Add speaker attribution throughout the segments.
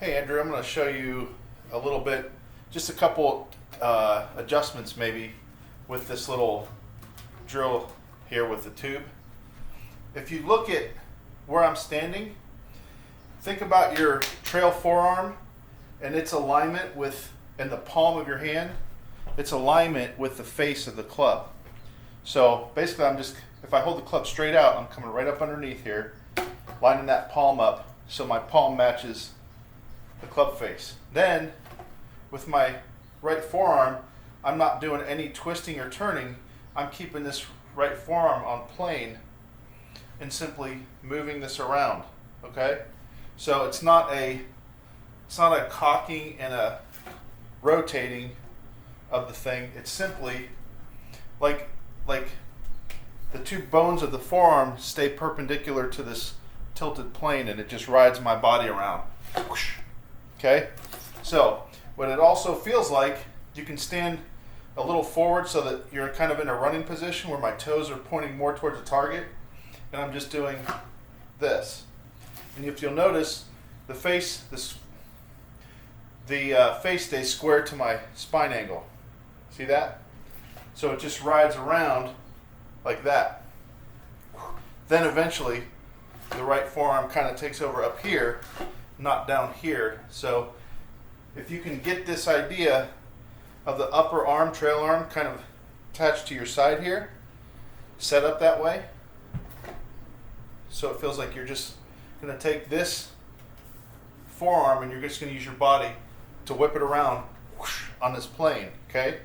Speaker 1: Hey Andrew, I'm going to show you a little bit, just a couple adjustments maybe with this little drill here with the tube. If you look at where I'm standing, think about your trail forearm and its alignment with, in the palm of your hand, its alignment with the face of the club. So basically if I hold the club straight out, I'm coming right up underneath here, lining that palm up so my palm matches the club face. Then with my right forearm, I'm not doing any twisting or turning. I'm keeping this right forearm on plane and simply moving this around. Okay, so it's not a cocking and a rotating of the thing. It's simply like the two bones of the forearm stay perpendicular to this tilted plane, and it just rides my body around. Okay, so what it also feels like, you can stand a little forward so that you're kind of in a running position where my toes are pointing more towards the target, and I'm just doing this. And if you'll notice, the face stays square to my spine angle. See that? So it just rides around like that. Then eventually the right forearm kind of takes over up here, not down here. So if you can get this idea of the upper arm, trail arm, kind of attached to your side here, set up that way, so it feels like you're just going to take this forearm and you're just going to use your body to whip it around on this plane. Okay,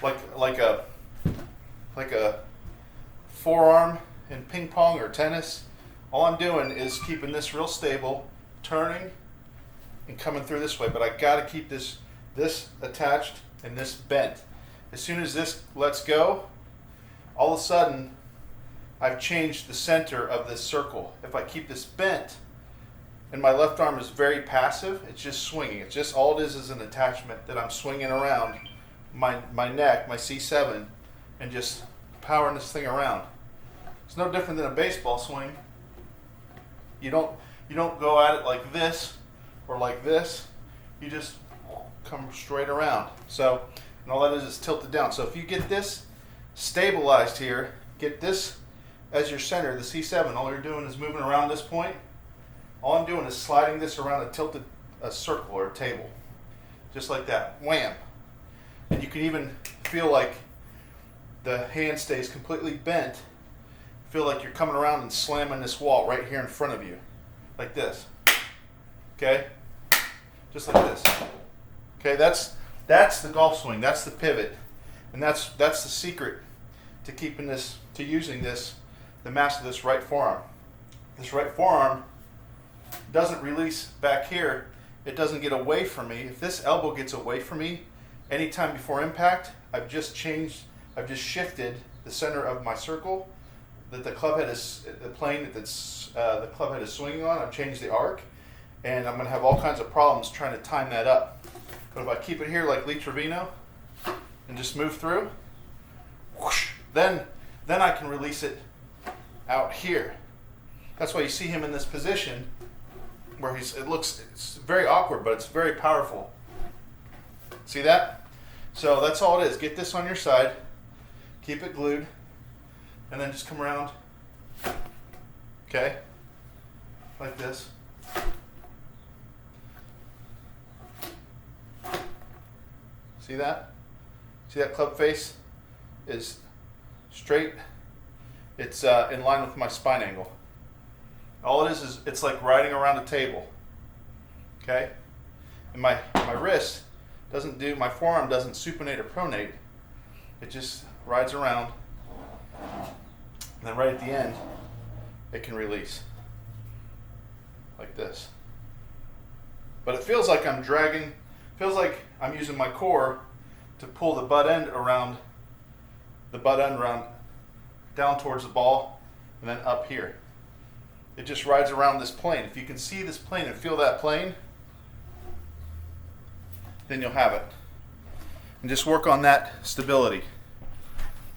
Speaker 1: like a forearm in ping pong or tennis. All I'm doing is keeping this real stable, turning and coming through this way, but I got to keep this attached and this bent. As soon as this lets go, all of a sudden I've changed the center of this circle. If I keep this bent and my left arm is very passive, it's just swinging. It's just, all it is an attachment that I'm swinging around my neck, my C7, and just powering this thing around. It's no different than a baseball swing. You don't go at it like this or like this. You just come straight around. So, and all that is tilted down. So if you get this stabilized here, get this as your center, the C7, all you're doing is moving around this point. All I'm doing is sliding this around a circle or a table. Just like that. Wham! And you can even feel like the hand stays completely bent. Feel like you're coming around and slamming this wall right here in front of you. Like this. Okay? Just like this. Okay, that's the golf swing. That's the pivot. And that's the secret to keeping this, to using this, the mass of this right forearm. This right forearm doesn't release back here. It doesn't get away from me. If this elbow gets away from me anytime before impact, I've just shifted the center of my circle that the club head is, the plane that the club head is swinging on. I've changed the arc, and I'm going to have all kinds of problems trying to time that up. But if I keep it here like Lee Trevino and just move through, whoosh, then I can release it out here. That's why you see him in this position where it's very awkward, but it's very powerful. See that? So that's all it is. Get this on your side, keep it glued, and then just come around, okay, like this. See that? See that club face is straight. It's in line with my spine angle. All it is it's like riding around a table, okay? And my wrist doesn't do, my forearm doesn't supinate or pronate. It just rides around. And then right at the end, it can release like this. But it feels like I'm dragging, feels like I'm using my core to pull the butt end around down towards the ball and then up here. It just rides around this plane. If you can see this plane and feel that plane, then you'll have it. And just work on that stability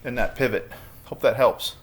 Speaker 1: and that pivot. Hope that helps.